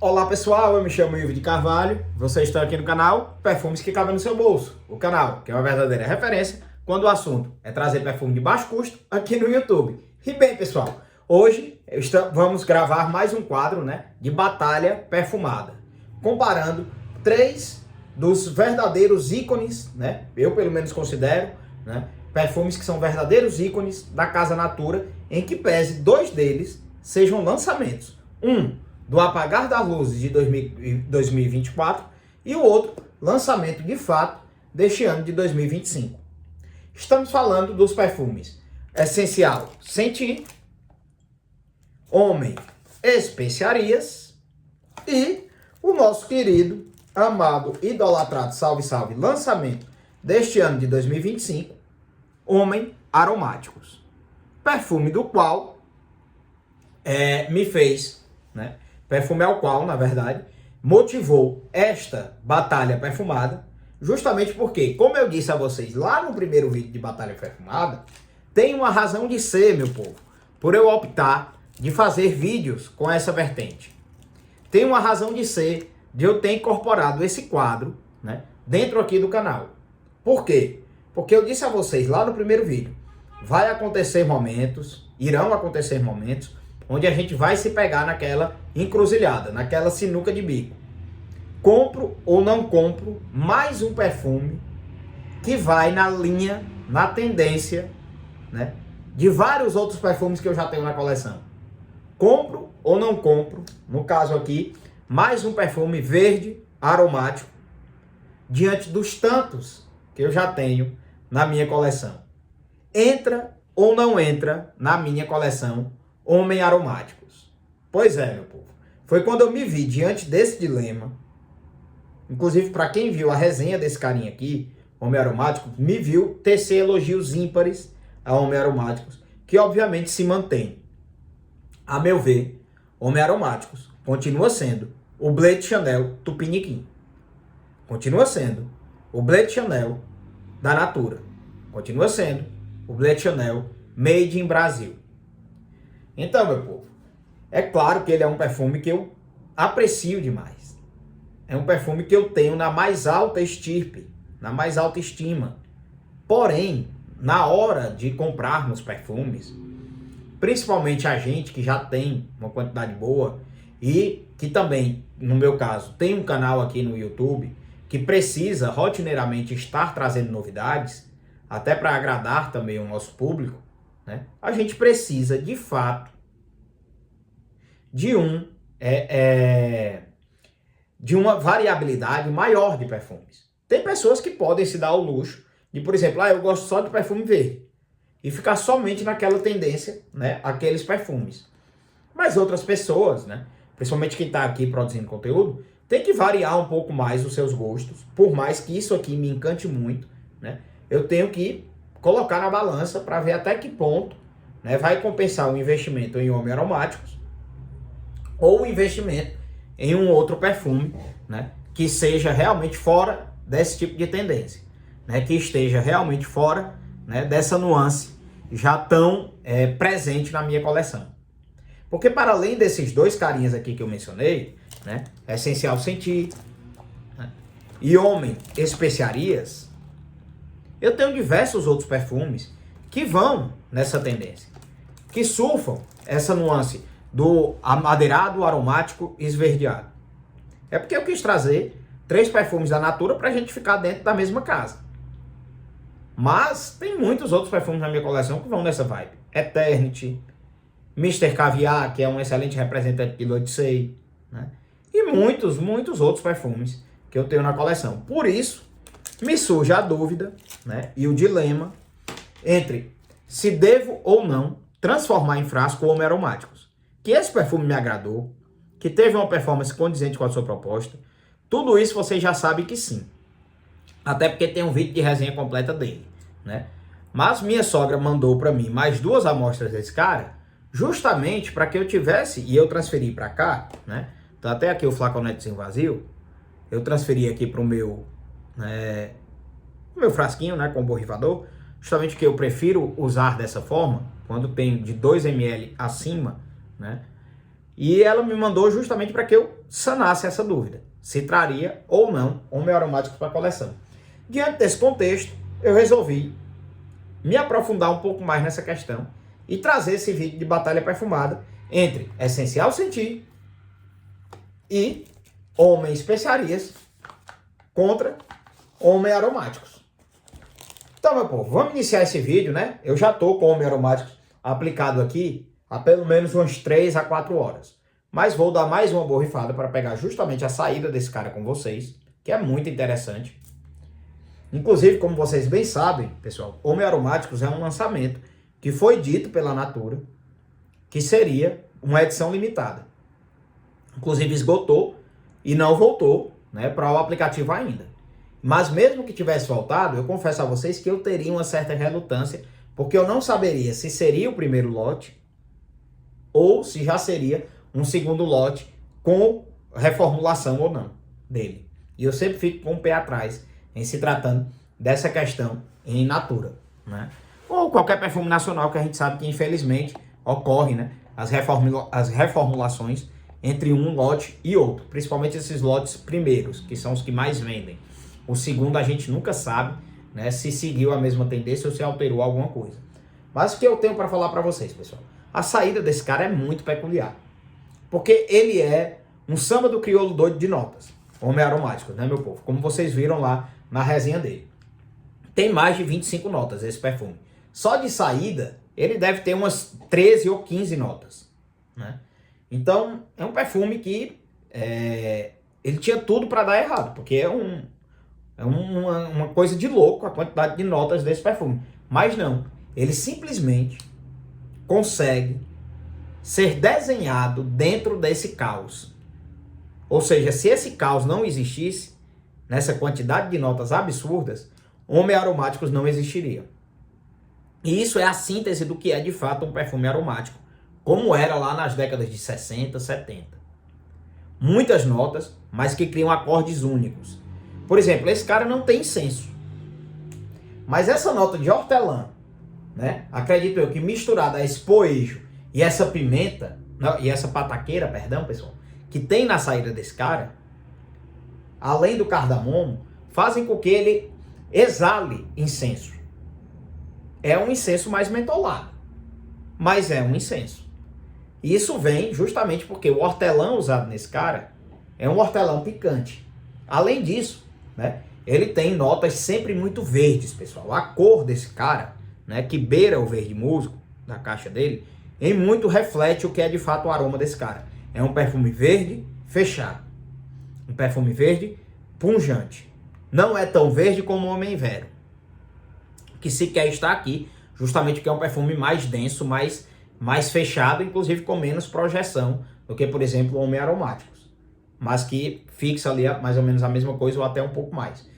Olá pessoal, eu me chamo Ivo de Carvalho, vocês estão aqui no canal Perfumes que Cabem no Seu Bolso, o canal que é uma verdadeira referência quando o assunto é trazer perfume de baixo custo aqui no YouTube. E bem pessoal, hoje vamos gravar mais um quadro de batalha perfumada, comparando três dos verdadeiros ícones, eu pelo menos considero, perfumes que são verdadeiros ícones da Casa Natura, em que pese dois deles sejam lançamentos. Um do apagar das luzes de 2024 e o outro lançamento de fato deste ano de 2025. Estamos falando dos perfumes Essencial Senti, Homem Especiarias e o nosso querido, amado, idolatrado, salve salve, lançamento deste ano de 2025, Homem Aromáticos. Perfume do qual me fez, perfume ao qual, na verdade, motivou esta batalha perfumada, justamente porque, como eu disse a vocês lá no primeiro vídeo de batalha perfumada, tem uma razão de ser, meu povo, por eu optar de fazer vídeos com essa vertente. Tem uma razão de ser de eu ter incorporado esse quadro, dentro aqui do canal. Por quê? Porque eu disse a vocês lá no primeiro vídeo, irão acontecer momentos, onde a gente vai se pegar naquela encruzilhada, naquela sinuca de bico. Compro ou não compro mais um perfume que vai na linha, na tendência, de vários outros perfumes que eu já tenho na coleção. Compro ou não compro, no caso aqui, mais um perfume verde aromático, diante dos tantos que eu já tenho na minha coleção. Entra ou não entra na minha coleção Homem Aromáticos? Pois é, meu povo. Foi quando eu me vi diante desse dilema. Inclusive, para quem viu a resenha desse carinha aqui, Homem Aromáticos, me viu tecer elogios ímpares a Homem Aromáticos, que obviamente se mantém. A meu ver, Homem Aromáticos continua sendo o Blade Chanel Tupiniquim. Continua sendo o Blade Chanel da Natura. Continua sendo o Blade Chanel Made in Brasil. Então, meu povo, é claro que ele é um perfume que eu aprecio demais. É um perfume que eu tenho na mais alta estirpe, na mais alta estima. Porém, na hora de comprarmos perfumes, principalmente a gente que já tem uma quantidade boa e que também, no meu caso, tem um canal aqui no YouTube que precisa rotineiramente estar trazendo novidades, até para agradar também o nosso público, a gente precisa, de fato, de uma variabilidade maior de perfumes. Tem pessoas que podem se dar ao luxo de, por exemplo, eu gosto só de perfume verde, e ficar somente naquela tendência, aqueles perfumes. Mas outras pessoas, principalmente quem está aqui produzindo conteúdo, tem que variar um pouco mais os seus gostos. Por mais que isso aqui me encante muito, eu tenho que colocar na balança para ver até que ponto vai compensar o investimento em Homem Aromáticos ou o investimento em um outro perfume que seja realmente fora desse tipo de tendência, que esteja realmente fora dessa nuance já tão presente na minha coleção. Porque para além desses dois carinhas aqui que eu mencionei, Essencial Senti e Homem Especiarias, eu tenho diversos outros perfumes que vão nessa tendência, que surfam essa nuance do amadeirado, aromático e esverdeado. É porque eu quis trazer três perfumes da Natura para a gente ficar dentro da mesma casa. Mas tem muitos outros perfumes na minha coleção que vão nessa vibe. Eternity, Mr. Caviar, que é um excelente representante de L'Odyssée, e muitos outros perfumes que eu tenho na coleção. Por isso, me surge a dúvida e o dilema entre se devo ou não transformar em frasco Homem Aromáticos. Que esse perfume me agradou, que teve uma performance condizente com a sua proposta. Tudo isso vocês já sabem que sim. Até porque tem um vídeo de resenha completa dele, Mas minha sogra mandou para mim mais 2 amostras desse cara, justamente para que eu tivesse, e eu transferi para cá, Tá até aqui o flaconetezinho vazio, eu transferi aqui para o meu frasquinho, com borrifador, justamente que eu prefiro usar dessa forma, quando tem de 2 ml acima, E ela me mandou justamente para que eu sanasse essa dúvida, se traria ou não homem aromático para a coleção. Diante desse contexto, eu resolvi me aprofundar um pouco mais nessa questão e trazer esse vídeo de batalha perfumada entre Essencial Sentir e Homem Especiarias contra Homem Aromáticos. Então, meu povo, vamos iniciar esse vídeo, né? Eu já tô com Homem Aromáticos aplicado aqui há pelo menos umas 3 a 4 horas. Mas vou dar mais uma borrifada para pegar justamente a saída desse cara com vocês, que é muito interessante. Inclusive, como vocês bem sabem, pessoal, Homem Aromáticos é um lançamento que foi dito pela Natura que seria uma edição limitada. Inclusive esgotou e não voltou, né, para o aplicativo ainda. Mas mesmo que tivesse voltado, eu confesso a vocês que eu teria uma certa relutância, porque eu não saberia se seria o primeiro lote ou se já seria um segundo lote com reformulação ou não dele. E eu sempre fico com o pé atrás em se tratando dessa questão em Natura, né? Ou qualquer perfume nacional que a gente sabe que infelizmente ocorre, né, as reformulações entre um lote e outro, principalmente esses lotes primeiros, que são os que mais vendem. O segundo a gente nunca sabe, né, se seguiu a mesma tendência ou se alterou alguma coisa. Mas o que eu tenho para falar para vocês, pessoal? A saída desse cara é muito peculiar, porque ele é um samba do crioulo doido de notas, Homem Aromático, né, meu povo? Como vocês viram lá na resenha dele. Tem mais de 25 notas esse perfume. Só de saída, ele deve ter umas 13 ou 15 notas, né? Então, é um perfume que ele tinha tudo para dar errado, porque é uma coisa de louco a quantidade de notas desse perfume. Mas não, ele simplesmente consegue ser desenhado dentro desse caos. Ou seja, se esse caos não existisse, nessa quantidade de notas absurdas, Homem Aromáticos não existiria. E isso é a síntese do que é de fato um perfume aromático, como era lá nas décadas de 60, 70. Muitas notas, mas que criam acordes únicos. Por exemplo, esse cara não tem incenso. Mas essa nota de hortelã, né, acredito eu que misturada a esse poejo e essa pimenta, não, e essa pataqueira, perdão, pessoal, que tem na saída desse cara, além do cardamomo, fazem com que ele exale incenso. É um incenso mais mentolado, mas é um incenso. E isso vem justamente porque o hortelã usado nesse cara é um hortelã picante. Além disso, né, ele tem notas sempre muito verdes, pessoal. A cor desse cara, né, que beira o verde musgo da caixa dele, em muito reflete o que é de fato o aroma desse cara. É um perfume verde fechado. Um perfume verde pungente. Não é tão verde como o Homem Vero, que sequer está aqui, justamente porque é um perfume mais denso, mais fechado, inclusive com menos projeção do que, por exemplo, o Homem Aromáticos, mas que fixa ali mais ou menos a mesma coisa ou até um pouco mais.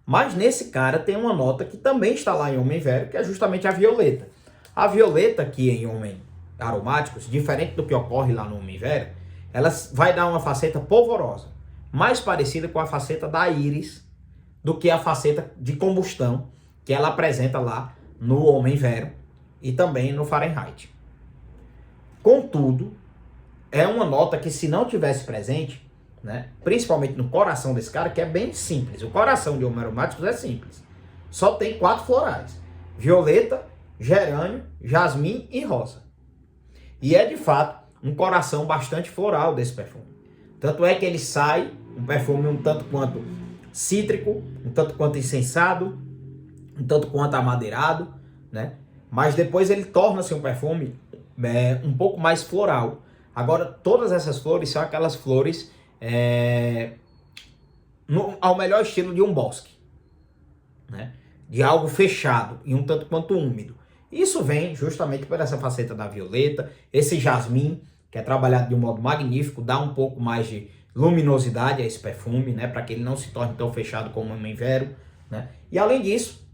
Mas nesse cara tem uma nota que também está lá em Homem Vero, que é justamente a violeta. A violeta aqui em Homem Aromáticos, diferente do que ocorre lá no Homem Vero, ela vai dar uma faceta polvorosa, mais parecida com a faceta da íris do que a faceta de combustão que ela apresenta lá no Homem Vero e também no Fahrenheit. Contudo, é uma nota que se não tivesse presente, né, principalmente no coração desse cara, que é bem simples. O coração de Homem Aromáticos é simples. Só tem 4 florais: violeta, gerânio, jasmim e rosa. E é de fato um coração bastante floral desse perfume. Tanto é que ele sai um perfume um tanto quanto cítrico, um tanto quanto incensado, um tanto quanto amadeirado, né? Mas depois ele torna-se um perfume um pouco mais floral. Agora, todas essas flores são aquelas flores ao melhor estilo de um bosque, né? De algo fechado e um tanto quanto úmido. Isso vem justamente por essa faceta da violeta, esse jasmim, que é trabalhado de um modo magnífico, dá um pouco mais de luminosidade a esse perfume, né? Para que ele não se torne tão fechado como o Homem Vero, né? E além disso,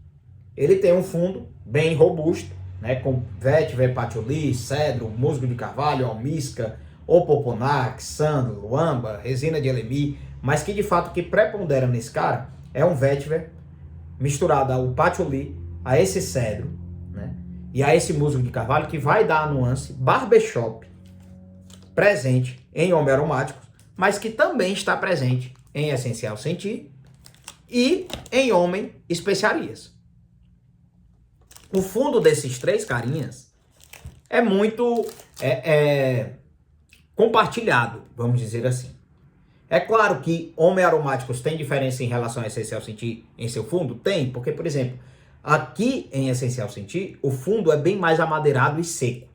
ele tem um fundo bem robusto, né, com vetiver, patchouli, cedro, musgo de carvalho, almíscar, opoponax, sândalo, âmbar, resina de elemi, mas que de fato o que prepondera nesse cara é um vetiver misturado ao patchouli, a esse cedro, né, e a esse musgo de carvalho, que vai dar a nuance barbershop presente em homem aromáticos, mas que também está presente em essencial sentir e em homem especiarias. O fundo desses três carinhas é muito compartilhado, vamos dizer assim. É claro que homem aromáticos tem diferença em relação a essencial sentir em seu fundo? Tem, porque, por exemplo, aqui em essencial sentir, o fundo é bem mais amadeirado e seco.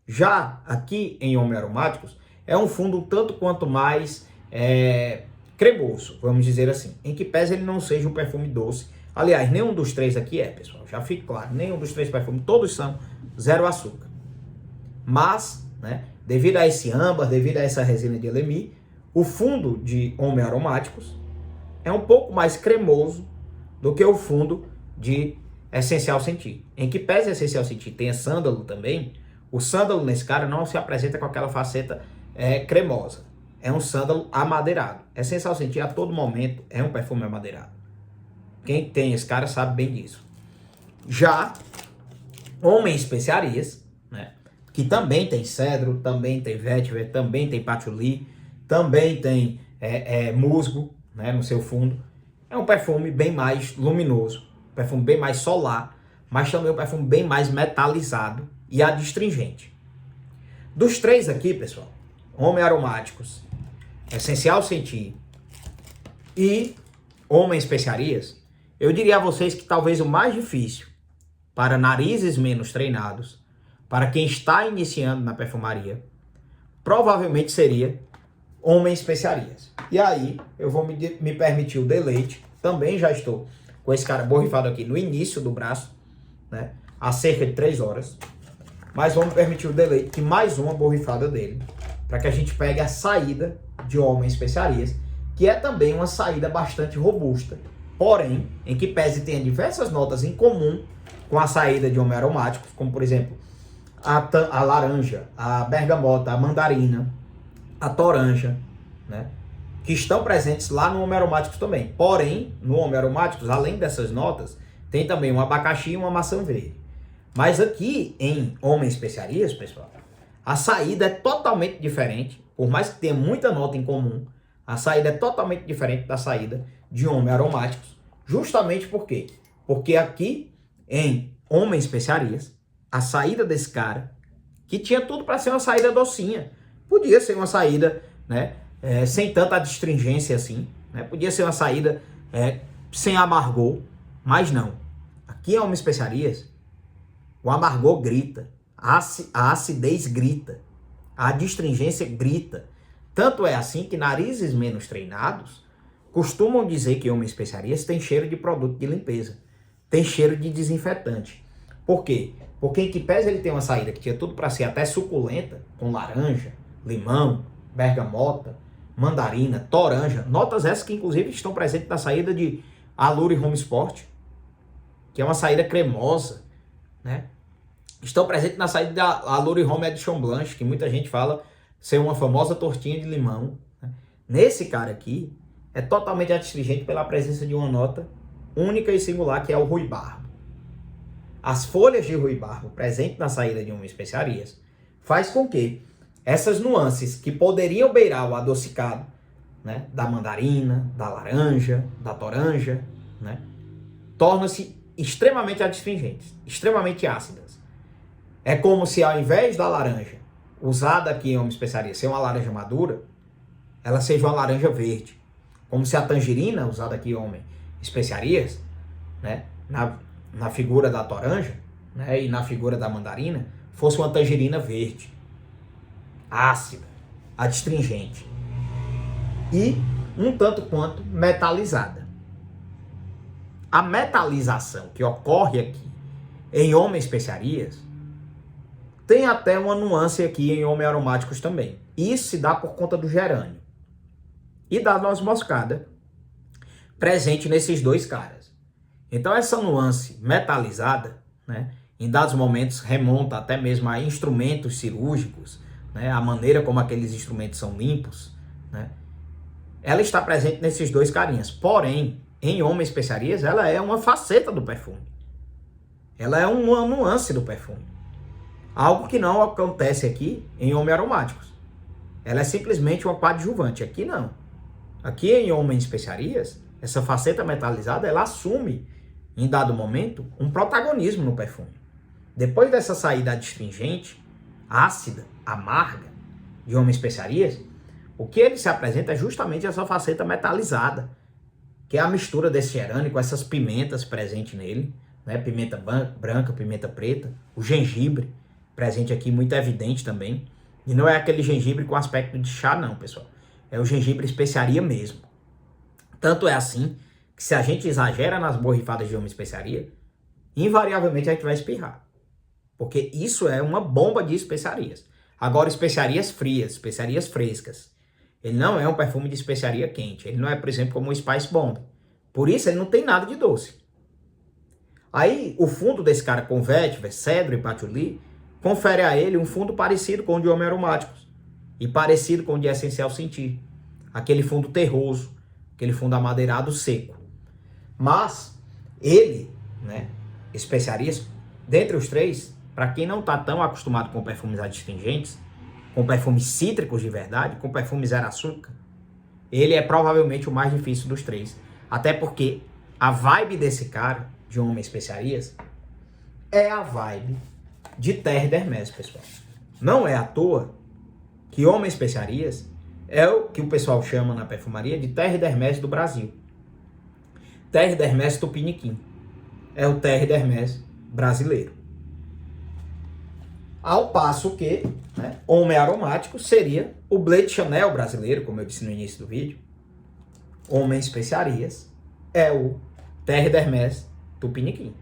Já aqui em homem aromáticos, é um fundo um tanto quanto mais cremoso, vamos dizer assim. Em que pese ele não seja um perfume doce. Aliás, nenhum dos três aqui é, pessoal. Já fique claro, nenhum dos três perfumes, todos são zero açúcar. Mas, né, devido a esse âmbar, devido a essa resina de Elemi, o fundo de homem aromáticos é um pouco mais cremoso do que o fundo de essencial sentir. Em que pese essencial sentir tenha sândalo também, o sândalo nesse cara não se apresenta com aquela faceta cremosa. É um sândalo amadeirado. Essencial sentir a todo momento é um perfume amadeirado. Quem tem esse cara sabe bem disso. Já homem especiarias, né, que também tem cedro, também tem vetiver, também tem patchouli, também tem musgo, né, no seu fundo. É um perfume bem mais luminoso, um perfume bem mais solar, mas também um perfume bem mais metalizado e adstringente. Dos três aqui, pessoal, homem aromáticos, essencial sentir e homem especiarias, eu diria a vocês que talvez o mais difícil para narizes menos treinados, para quem está iniciando na perfumaria, provavelmente seria homem especiarias. E aí eu vou me permitir o deleite, também já estou com esse cara borrifado aqui no início do braço, né, há cerca de 3 horas, mas vou me permitir o deleite de mais uma borrifada dele, para que a gente pegue a saída de homem especiarias, que é também uma saída bastante robusta, porém, em que pese tenha diversas notas em comum com a saída de homem aromáticos, como por exemplo, a laranja, a bergamota, a mandarina, a toranja, né, que estão presentes lá no homem aromáticos também. Porém, no homem aromáticos, além dessas notas, tem também um abacaxi e uma maçã verde. Mas aqui em homem especiarias, pessoal, a saída é totalmente diferente, por mais que tenha muita nota em comum, a saída é totalmente diferente da saída de homem aromáticos, justamente por quê? Porque aqui em homem especiarias, a saída desse cara, que tinha tudo para ser uma saída docinha, podia ser uma saída, né, sem tanta adstringência assim, né, podia ser uma saída sem amargor, mas não. Aqui em homem especiarias, o amargor grita, a acidez grita, a adstringência grita. Tanto é assim que narizes menos treinados costumam dizer que homem especiarias tem cheiro de produto de limpeza, tem cheiro de desinfetante. Por quê? Porque em que pese ele tem uma saída que tinha tudo para ser até suculenta, com laranja, limão, bergamota, mandarina, toranja, notas essas que inclusive estão presentes na saída de Allure Home Sport, que é uma saída cremosa, né? Estão presentes na saída da Allure Home Edition Blanche, que muita gente fala ser uma famosa tortinha de limão, né? Nesse cara aqui, é totalmente adstringente pela presença de uma nota única e singular, que é o ruibarbo. As folhas de ruibarbo presentes na saída de uma especiarias faz com que essas nuances que poderiam beirar o adocicado, né, da mandarina, da laranja, da toranja, né, tornam-se extremamente adstringentes, extremamente ácidas. É como se ao invés da laranja usada aqui em uma especiaria ser uma laranja madura, ela seja uma laranja verde. Como se a tangerina usada aqui em homem especiarias, né, na figura da toranja, né, e na figura da mandarina, fosse uma tangerina verde, ácida, adstringente e um tanto quanto metalizada. A metalização que ocorre aqui em homem especiarias tem até uma nuance aqui em homem aromáticos também. Isso se dá por conta do gerânio e da noz moscada presente nesses dois caras. Então essa nuance metalizada, né, em dados momentos remonta até mesmo a instrumentos cirúrgicos, né, a maneira como aqueles instrumentos são limpos, né, ela está presente nesses dois carinhas. Porém, em homem especiarias, ela é uma faceta do perfume. Ela é uma nuance do perfume. Algo que não acontece aqui em homem aromáticos. ela é simplesmente uma coadjuvante. Aqui não. Aqui em Homem Especiarias, essa faceta metalizada, ela assume, em dado momento, um protagonismo no perfume. Depois dessa saída adstringente, ácida, amarga, de Homem Especiarias, o que ele se apresenta é justamente essa faceta metalizada, que é a mistura desse gerânio com essas pimentas presentes nele, né? Pimenta branca, pimenta preta, o gengibre, presente aqui, muito evidente também. E não é aquele gengibre com aspecto de chá, não, pessoal. É o gengibre especiaria mesmo. Tanto é assim que se a gente exagera nas borrifadas de Homem Especiaria, invariavelmente a gente vai espirrar. Porque isso é uma bomba de especiarias. Agora, especiarias frias, especiarias frescas. Ele não é um perfume de especiaria quente. Ele não é, por exemplo, como o Spice Bomb. Por isso, ele não tem nada de doce. Aí, o fundo desse cara com vetiver, cedro e patchouli confere a ele um fundo parecido com o de Homem Aromáticos e parecido com o de Essencial Sentir. Aquele fundo terroso, aquele fundo amadeirado seco. Mas, ele, né, especiarias, dentre os três, para quem não está tão acostumado com perfumes adstringentes, com perfumes cítricos de verdade, com perfumes zero açúcar, ele é provavelmente o mais difícil dos três. Até porque a vibe desse cara, de Homem Especiarias, é a vibe de Terre d'Hermès, pessoal. Não é à toa que Homem Especiarias é o que o pessoal chama na perfumaria de Terre d'Hermès do Brasil. Terre d'Hermès Tupiniquim. É o Terre d'Hermès brasileiro. Ao passo que, né, Homem Aromático seria o Blade Chanel brasileiro, como eu disse no início do vídeo. Homem Especiarias é o Terre d'Hermès Tupiniquim.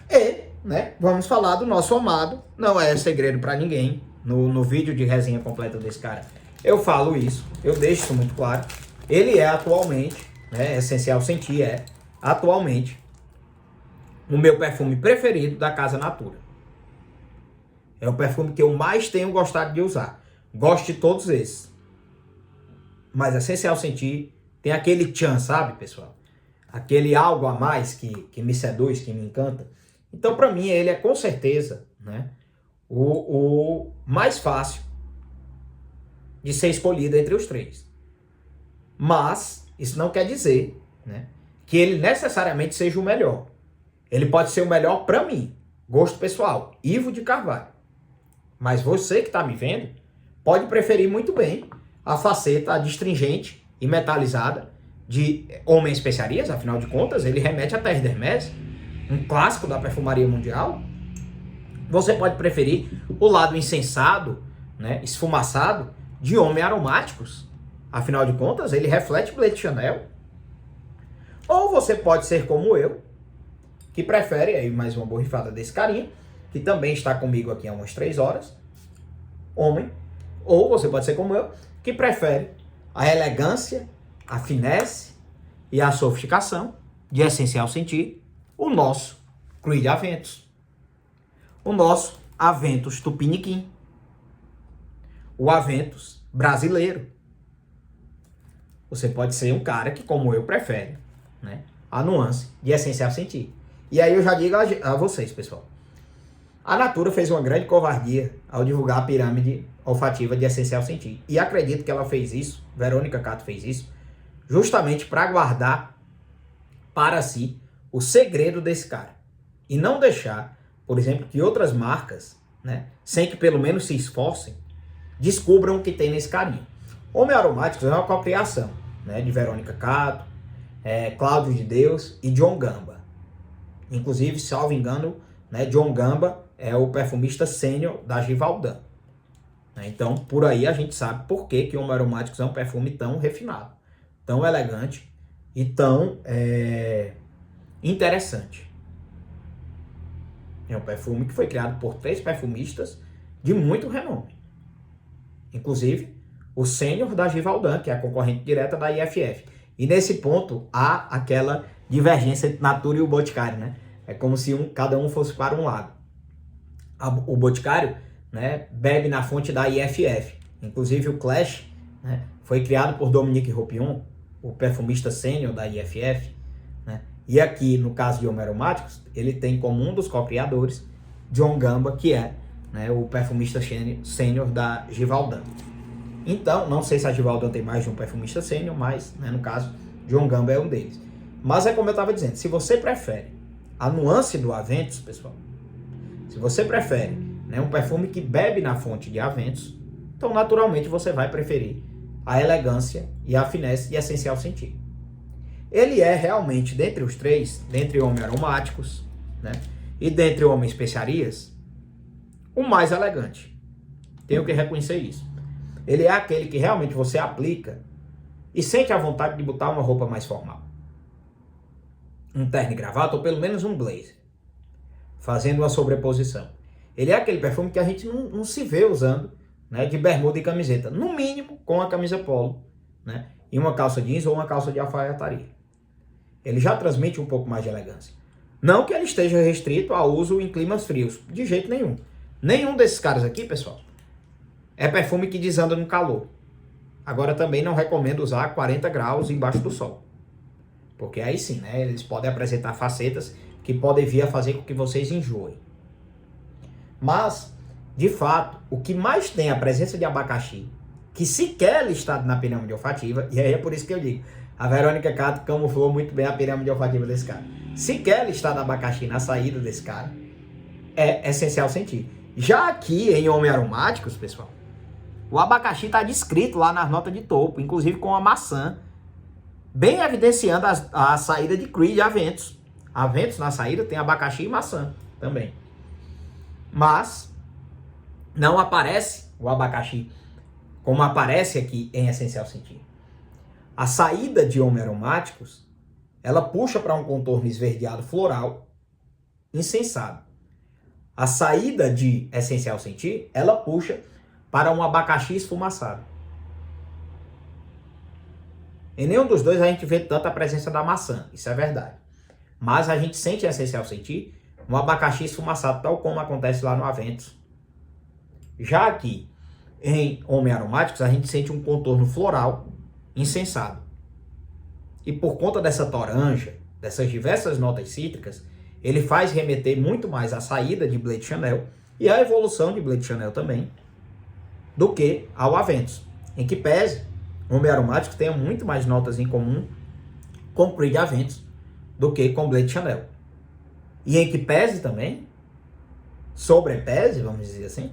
E, né, vamos falar do nosso amado, não é segredo para ninguém, no vídeo de resenha completa desse cara, eu falo isso, eu deixo isso muito claro. Ele é atualmente, né, Essencial Sentir é atualmente o meu perfume preferido da Casa Natura. É o perfume que eu mais tenho gostado de usar. Gosto de todos esses. Mas Essencial Sentir tem aquele tchan, sabe, pessoal? Aquele algo a mais que me seduz, que me encanta. Então, para mim, ele é com certeza, né, o mais fácil de ser escolhido entre os três. Mas isso não quer dizer, né, que ele necessariamente seja o melhor. Ele pode ser o melhor para mim, gosto pessoal, Ivo de Carvalho. Mas você que está me vendo pode preferir muito bem a faceta adstringente e metalizada de Homem Especiarias, afinal de contas, ele remete a Terre d'Hermès, um clássico da perfumaria mundial. Você pode preferir o lado insensado, né, esfumaçado de Homem Aromáticos, afinal de contas, ele reflete Blade Chanel. Ou você pode ser como eu, que prefere, aí mais uma borrifada desse carinha, que também está comigo aqui há umas 3 horas, Homem. Ou você pode ser como eu, que prefere a elegância, a finesse e a sofisticação de Essencial Sentir, o nosso Creed Aventus. O nosso Aventus Tupiniquim. O Aventus brasileiro. Você pode ser um cara que, como eu, prefere, né, a nuance de Essencial Sentir. E aí eu já digo a vocês, pessoal. A Natura fez uma grande covardia ao divulgar a pirâmide olfativa de Essencial Sentir. E acredito que ela fez isso, Verônica Cato fez isso, justamente para guardar para si o segredo desse cara. E não deixar, por exemplo, que outras marcas, né, sem que pelo menos se esforcem, descubram o que tem nesse carinha. Homem Aromáticos é uma cocriação, né, de Verônica Cato, Cláudio de Deus e John Gamba. Inclusive, salvo engano, né, John Gamba é o perfumista sênior da Givaudan. Então, por aí a gente sabe por que Homem Aromáticos é um perfume tão refinado, tão elegante e tão interessante. É um perfume que foi criado por 3 perfumistas de muito renome. Inclusive, o sênior da Givaudan, que é a concorrente direta da IFF. E nesse ponto, há aquela divergência entre Natura e o Boticário, né? É como se cada um fosse para um lado. O Boticário, né, bebe na fonte da IFF. Inclusive o Clash, né, foi criado por Dominique Ropion, o perfumista sênior da IFF. Né? E aqui, no caso de Homem Aromáticos, ele tem como um dos co-criadores John Gamba, que é, né, o perfumista sênior da Givaudan. Então, não sei se a Givaudan tem mais de um perfumista sênior, mas, né, no caso, John Gamba é um deles. Mas é como eu estava dizendo, se você prefere a nuance do Aventus, pessoal, se você prefere, né, um perfume que bebe na fonte de Aventus, então naturalmente você vai preferir a elegância e a finesse e essencial sentir. Ele é realmente, dentre os três, dentre homens aromáticos, né, e dentre homens especiarias, o mais elegante. Tenho que reconhecer isso. Ele é aquele que realmente você aplica e sente a vontade de botar uma roupa mais formal. Um terno e gravata ou pelo menos um blazer, fazendo uma sobreposição. Ele é aquele perfume que a gente não se vê usando, né, de bermuda e camiseta. No mínimo, com a camisa polo, né, e uma calça jeans ou uma calça de alfaiataria. Ele já transmite um pouco mais de elegância. Não que ele esteja restrito ao uso em climas frios, de jeito nenhum. Nenhum desses caras aqui, pessoal, é perfume que desanda no calor. Agora também não recomendo usar 40 graus embaixo do sol. Porque aí sim, né, eles podem apresentar facetas que podem vir a fazer com que vocês enjoem. Mas, de fato, o que mais tem a presença de abacaxi, que sequer é listado na pirâmide olfativa, e aí é por isso que eu digo, a Verônica Cato camuflou muito bem a pirâmide olfativa desse cara. Sequer é listado abacaxi na saída desse cara, é essencial sentir. Já aqui em Homens Aromáticos, pessoal, o abacaxi está descrito lá nas notas de topo, inclusive com a maçã, bem evidenciando a saída de Creed e Aventus. Aventus na saída tem abacaxi e maçã também. Mas não aparece o abacaxi como aparece aqui em Essencial Sentir. A saída de Homens Aromáticos, ela puxa para um contorno esverdeado floral, insensado. A saída de Essencial Sentir, ela puxa para um abacaxi esfumaçado. Em nenhum dos dois a gente vê tanta presença da maçã, isso é verdade. Mas a gente sente em Essencial Sentir um abacaxi esfumaçado, tal como acontece lá no Aventus. Já aqui, em Homens Aromáticos, a gente sente um contorno floral insensado. E por conta dessa toranja, dessas diversas notas cítricas, ele faz remeter muito mais à saída de Blade Chanel e à evolução de Blade Chanel também, do que ao Aventus, em que pese Homens Aromáticos tenha muito mais notas em comum com Creed Aventus do que com Blade Chanel. E em que pese também, sobrepese, vamos dizer assim,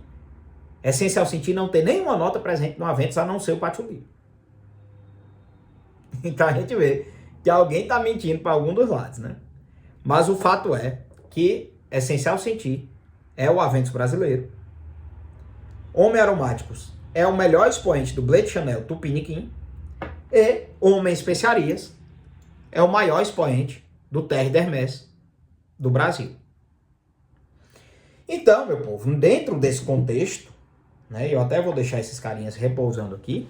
Essencial Sentir não ter nenhuma nota presente no Aventus a não ser o patchouli. Então a gente vê que alguém está mentindo para algum dos lados, né? Mas o fato é que Essencial Sentir é o Aventus brasileiro. Homens Aromáticos é o melhor expoente do Blade Chanel Tupiniquim. E Homens Especiarias é o maior expoente do Terre d'Hermès do Brasil. Então, meu povo, dentro desse contexto, né, eu até vou deixar esses carinhas repousando aqui,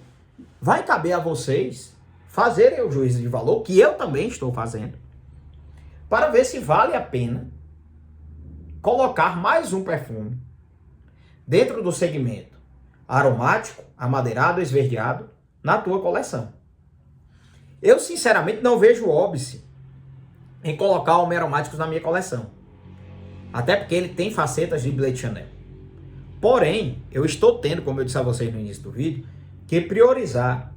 vai caber a vocês fazerem o juízo de valor, que eu também estou fazendo, para ver se vale a pena colocar mais um perfume dentro do segmento aromático, amadeirado, esverdeado, na tua coleção. Eu, sinceramente, não vejo óbice em colocar Homens Aromáticos na minha coleção. Até porque ele tem facetas de Blade Chanel. Porém, eu estou tendo, como eu disse a vocês no início do vídeo, que priorizar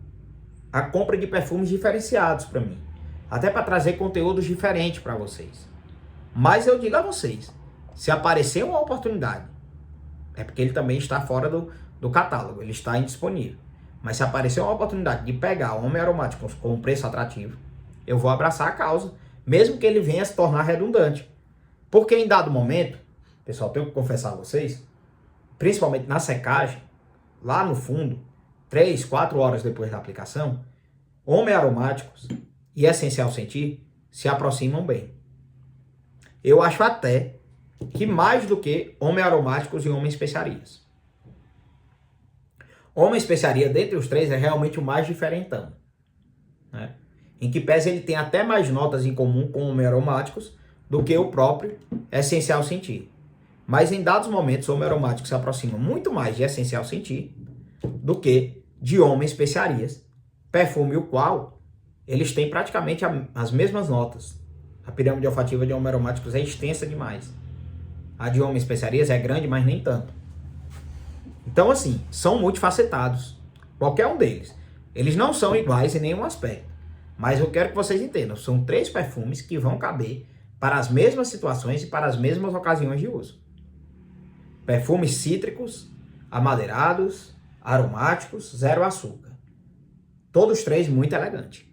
a compra de perfumes diferenciados para mim. Até para trazer conteúdos diferentes para vocês. Mas eu digo a vocês, se aparecer uma oportunidade, é porque ele também está fora do catálogo, ele está indisponível. Mas se aparecer uma oportunidade de pegar Homens Aromáticos com um preço atrativo, eu vou abraçar a causa, mesmo que ele venha se tornar redundante. Porque em dado momento, pessoal, tenho que confessar a vocês, principalmente na secagem, lá no fundo, 3, 4 horas depois da aplicação, Homens Aromáticos e Essencial Sentir se aproximam bem. Eu acho até que mais do que Homens Aromáticos e Homens Especiarias. Homens Especiaria, dentre os três, é realmente o mais diferentão, né? Em que pese ele tem até mais notas em comum com Homens Aromáticos do que o próprio Essencial Sentir. Mas em dados momentos, Homens Aromáticos se aproxima muito mais de Essencial Sentir do que de Homens Especiarias, perfume o qual eles têm praticamente as mesmas notas. A pirâmide olfativa de Homens Aromáticos é extensa demais. A de Homens Especiarias é grande, mas nem tanto. Então, assim, são multifacetados. Qualquer um deles. Eles não são iguais em nenhum aspecto. Mas eu quero que vocês entendam. São 3 perfumes que vão caber para as mesmas situações e para as mesmas ocasiões de uso. Perfumes cítricos, amadeirados, aromáticos, zero açúcar. Todos 3 muito elegantes.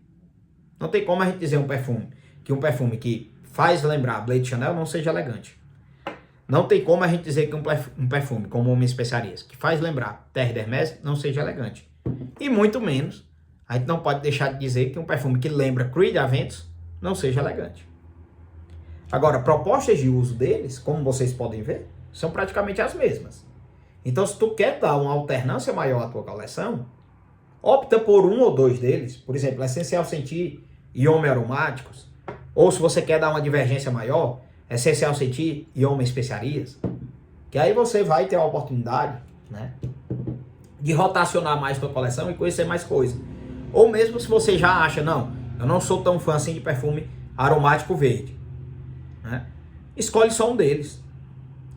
Não tem como a gente dizer um perfume que faz lembrar Blade Chanel não seja elegante. Não tem como a gente dizer que um perfume como Homem Especiarias, que faz lembrar Terre d'Hermès, não seja elegante. E muito menos, a gente não pode deixar de dizer que um perfume que lembra Creed Aventus não seja elegante. Agora, propostas de uso deles, como vocês podem ver, são praticamente as mesmas. Então, se tu quer dar uma alternância maior à tua coleção, opta por um ou 2 deles, por exemplo, Essencial Sentir e Homem Aromáticos, ou se você quer dar uma divergência maior, Essencial Sentir e Homem Especiarias, que aí você vai ter a oportunidade, né, de rotacionar mais tua coleção e conhecer mais coisas. Ou mesmo se você já acha, não, eu não sou tão fã assim de perfume aromático verde, né, escolhe só um deles.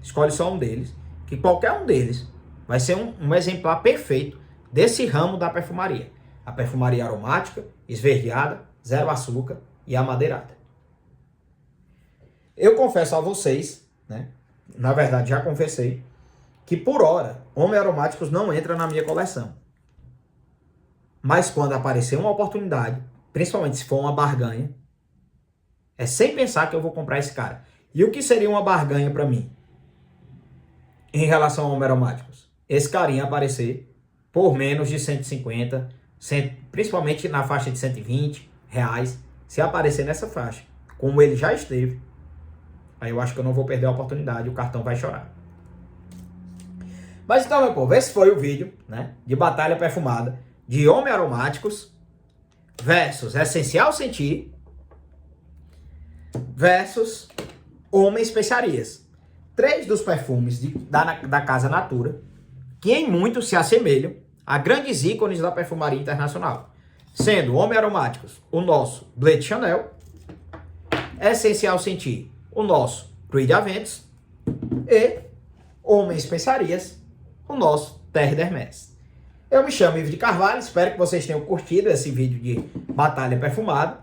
Escolhe só um deles, que qualquer um deles vai ser um exemplar perfeito desse ramo da perfumaria. A perfumaria aromática, esverdeada, zero açúcar e amadeirada. Eu confesso a vocês, né, na verdade já confessei, que por hora, Homem Aromáticos não entra na minha coleção. Mas quando aparecer uma oportunidade, principalmente se for uma barganha, é sem pensar que eu vou comprar esse cara. E o que seria uma barganha para mim? Em relação a Homem Aromáticos? Esse carinha aparecer por menos de 150, principalmente na faixa de 120 reais, se aparecer nessa faixa, como ele já esteve, aí eu acho que eu não vou perder a oportunidade, o cartão vai chorar. Mas então, meu povo, esse foi o vídeo, né, de batalha perfumada de Homem Aromáticos versus Essencial Sentir versus Homem Especiarias. 3 dos perfumes da Casa Natura, que em muito se assemelham a grandes ícones da perfumaria internacional, sendo Homem Aromáticos o nosso Blade Chanel, Essencial Sentir o nosso Creed Aventus e Homem Especiarias o nosso Terre d'Hermès. Eu me chamo Ivo de Carvalho, espero que vocês tenham curtido esse vídeo de batalha perfumada.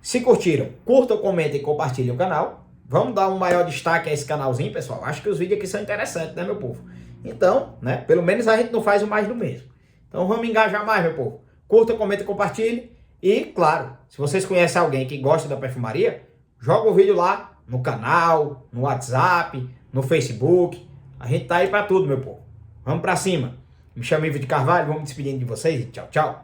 Se curtiram, curtam, comentem e compartilhem o canal. Vamos dar um maior destaque a esse canalzinho, pessoal. Acho que os vídeos aqui são interessantes, né, meu povo? Então, né, pelo menos a gente não faz o mais do mesmo. Então vamos engajar mais, meu povo. Curta, comenta, compartilhe. E, claro, se vocês conhecem alguém que gosta da perfumaria, joga o vídeo lá no canal, no WhatsApp, no Facebook. A gente tá aí pra tudo, meu povo. Vamos pra cima. Me chamo Ivo de Carvalho, vamos me despedindo de vocês e tchau, tchau.